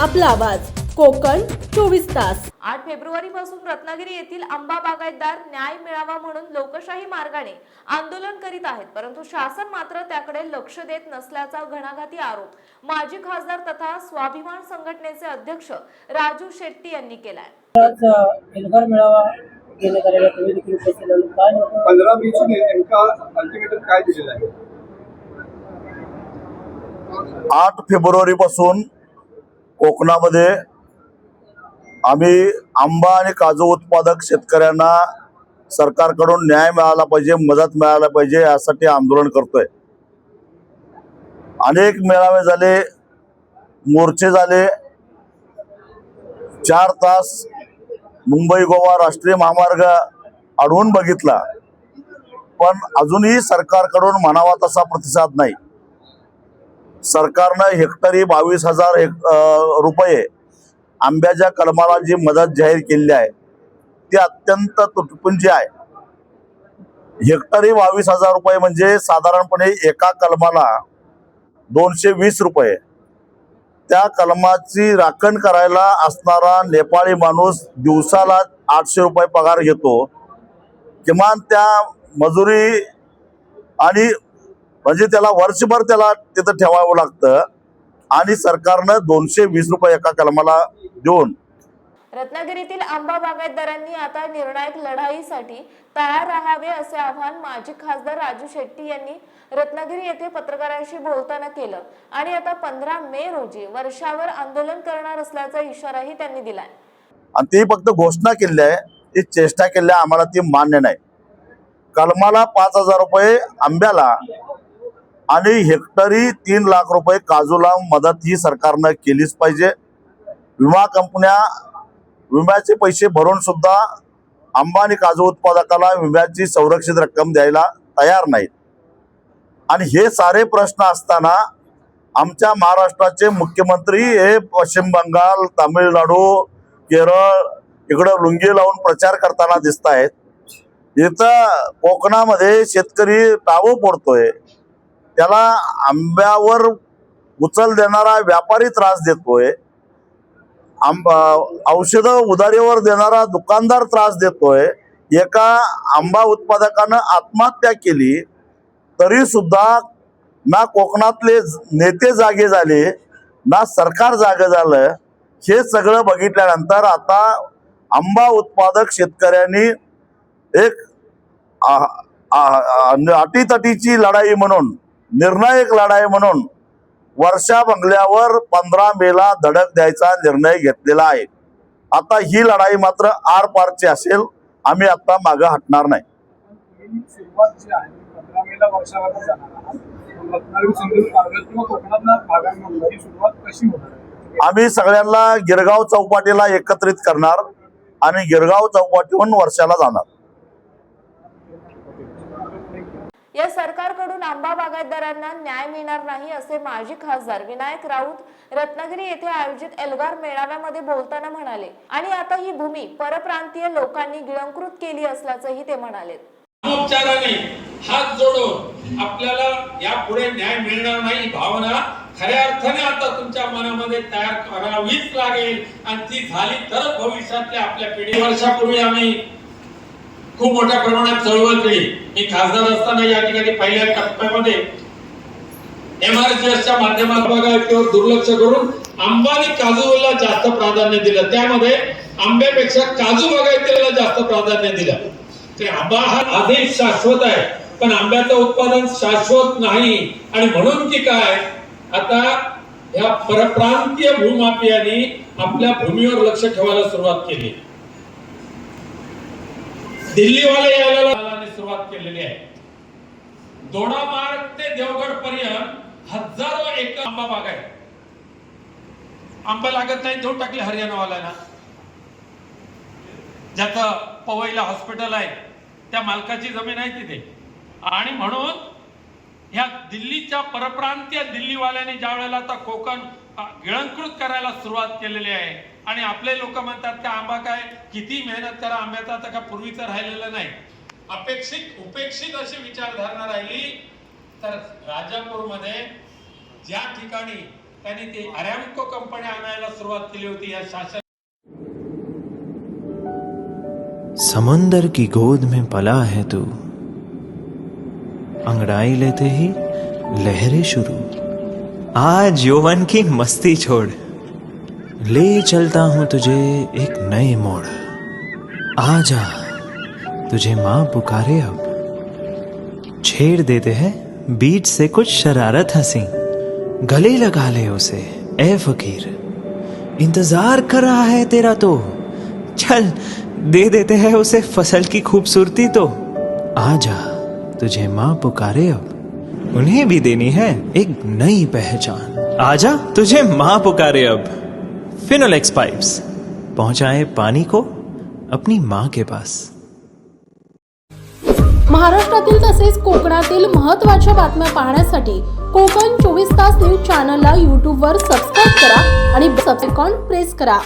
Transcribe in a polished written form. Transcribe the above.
आपला आवाज कोकण 24 तास। 8 फेब्रुवारीपासून रत्नागिरी येथील आंबा बागायतदार न्याय मिळावा म्हणून लोकशाही मार्गाने आंदोलन करीत आहेत, परंतु शासन मात्र त्याकडे लक्ष देत नसल्याचा घणाघाती आरोप माजी खासदार तथा स्वाभिमान संघटनेचे अध्यक्ष राजू शेट्टी यांनी केलाय। आज एल्गार मेळावा घेण्यात आलेला तुम्ही देखील उपस्थित आहात. काय होतं? 15-20 नेमका अल्टिमेटम काय दिलेला आहे? 8 फेब्रुवारी पासून कोकणामध्ये आम्ही आंबा आणि काजू उत्पादक शेतकऱ्यांना सरकारकडून न्याय मिळाला पाहिजे, मदत मिळायला पाहिजे यासाठी आंदोलन करतोय। अनेक मेळावे झाले, मोर्चे झाले, 4 तास मुंबई गोवा राष्ट्रीय महामार्ग अडवून बघितला, पण अजूनही सरकारकडून म्हणावा तसा प्रतिसाद नाही। सरकारनं हेक्टरी 22,000 रुपये आंब्याच्या कलमाला जी मदत जाहीर केली आहे ती अत्यंत तुटपुंजी आहे। हेक्टरी 22,000 रुपये म्हणजे साधारणपणे एका कलमाला 220 रुपये। त्या कलमाची राखण करायला असणारा नेपाळी माणूस दिवसाला 800 रुपये पगार घेतो। किमान त्या मजुरी आणि म्हणजे त्याला वर्षभर त्याला तिथं ठेवावं लागतं आणि सरकारनं 220 रुपये एका कलमाला देऊन रत्नागिरीतील आंबा बागायतदारांनी आता निर्णायक लढाईसाठी तयार राहावे असे आवाहन माजी खासदार राजू शेट्टी यांनी रत्नागिरी येथे पत्रकारांशी बोलताना केलं आणि आता 15 मे रोजी वर्षावर आंदोलन करणार असल्याचा इशाराही त्यांनी दिलाय। आणि ती फक्त घोषणा केली आहे, ती चेष्टा केली आहे, आम्हाला ती मान्य नाही। कलमाला 5,000 रुपये आंब्याला आणि हेक्टरी 3 लाख रुपये काजूला मदत ही सरकारनं केलीच पाहिजे। विमा कंपन्या विम्याचे पैसे भरून सुद्धा आंबा आणि काजू उत्पादकाला विम्याची संरक्षित रक्कम द्यायला तयार नाहीत। आणि हे सारे प्रश्न असताना आमच्या महाराष्ट्राचे मुख्यमंत्री हे पश्चिम बंगाल, तामिळनाडू, केरळ इकडं लुंगी लावून प्रचार करताना दिसत आहेत। इथं कोकणामध्ये शेतकरी टावं फोडतोय, त्याला आंब्यावर उचल देणारा व्यापारी त्रास देतोय, औषधं उधारीवर देणारा दुकानदार त्रास देतोय। एका आंबा उत्पादकानं आत्महत्या केली तरी सुद्धा ना कोकणातले नेते जागे झाले ना सरकार जागे झालं। हे सगळं बघितल्यानंतर आता आंबा उत्पादक शेतकऱ्यांनी एक अटीतटीची लढाई म्हणून, निर्णायक लढाई म्हणून वर्षा बंगल्यावर 15 मेला धडक द्यायचा निर्णय घेतलेला आहे। आता ही लढाई मात्र आरपारची असेल, आम्ही आता मागे हटणार नाही। सुरुवात जी आहे 15 मेला वर्षावर जाणार आहे, रत्नागिरी सिंधुदुर्ग भागात किंवा कोकणातल्या भागांमध्ये ही सुरुवात कशी होणार आहे? आम्ही सगळ्यांना गिरगाव चौपाटीला एकत्रित करणार आणि गिरगाव चौपाटीहून वर्षाला जाणार। या सरकारकडून आंबा बागायतदारांना न्याय मिळणार नाही असे माजी खासदार विनायक राऊत रत्नागिरी येथे आयोजित एल्गार मेळाव्यामध्ये बोलताना म्हणाले आणि आता ही भूमी परप्रांतीय लोकांनी गिळंकृत केली असल्याचंही ते म्हणाले। उपचाराने हात जोडून आपल्याला यापुढे न्याय मिळणार नाही भावना खऱ्या अर्थाने आता तुमच्या मनामध्ये तयार करावीच लागेल आणि ती झाली तरच भविष्यातल्या आपल्या पिढी। वर्षापूर्वी आम्ही खूप मोठ्या प्रमाणात चळवळ केली। मी खासदार असताना या ठिकाणी पहिल्या टप्प्यामध्ये एमआरजीएसच्या माध्यमातून दुर्लक्ष करून आंबा आणि काजूला जास्त प्राधान्य दिलं। त्यामध्ये आंब्यापेक्षा काजू बागायतीला जास्त प्राधान्य दिलं। ते आंबा हा आधीच शाश्वत आहे, पण आंब्याचं उत्पादन शाश्वत नाही आणि म्हणून की काय आता या परप्रांतीय भूमाफियांनी आपल्या भूमीवर लक्ष ठेवायला सुरुवात केली। दिल्लीवाले यायला सुरुवात केलेली आहे। दोडामार्ग ते देवगड पर्यंत हजारो एकर आंबा बाग आहे। आंबा लागत नाही देऊन टाकले हरियाणावाल्यांना। ज्याचं पवईला हॉस्पिटल आहे त्या मालकाची जमीन आहे तिथे। आणि म्हणून ह्या दिल्लीच्या परप्रांतीय दिल्लीवाल्यांनी ज्या वेळेला आता कोकण गिळंकृत करायला सुरुवात केलेली आहे आणि आपले लोक म्हणतात की आंबा काय किती मेहनत करा, आंब्याचा आता का पूर्वीचं राहिलेलं नाही। उपेक्षित अशी विचारधारणा राहिली तर राजापूरमध्ये ज्या ठिकाणी त्यांनी ती अरॅमको कंपनी आणायला सुरुवात केली होती. या शासन समुंदर की गोद में पला है तू, अंगड़ाई लेते ही लहरें शुरू। आज यौवन की मस्ती छोड़, ले चलता हूं तुझे एक नए मोड़। आजा तुझे मां पुकारे अब, छेड़ देते हैं बीच से कुछ शरारत हंसी। गले लगा ले उसे ए फकीर, इंतजार कर रहा है तेरा तो, चल दे देते हैं उसे फसल की खूबसूरती तो। आजा तुझे मां पुकारे अब, उन्हें भी देनी है एक नई पहचान। आजा तुझे मां पुकारे अब। फिनोलेक्स पाइप्स पहुंचाए पानी को अपनी मां के पास। महाराष्ट्रातील तसेच कोकणातील महत्त्वाच्या बातम्या पाहण्यासाठी कोकण 24 तास न्यूज चॅनलला यूट्यूबवर सबस्क्राईब करा आणि बेल आयकॉन प्रेस करा।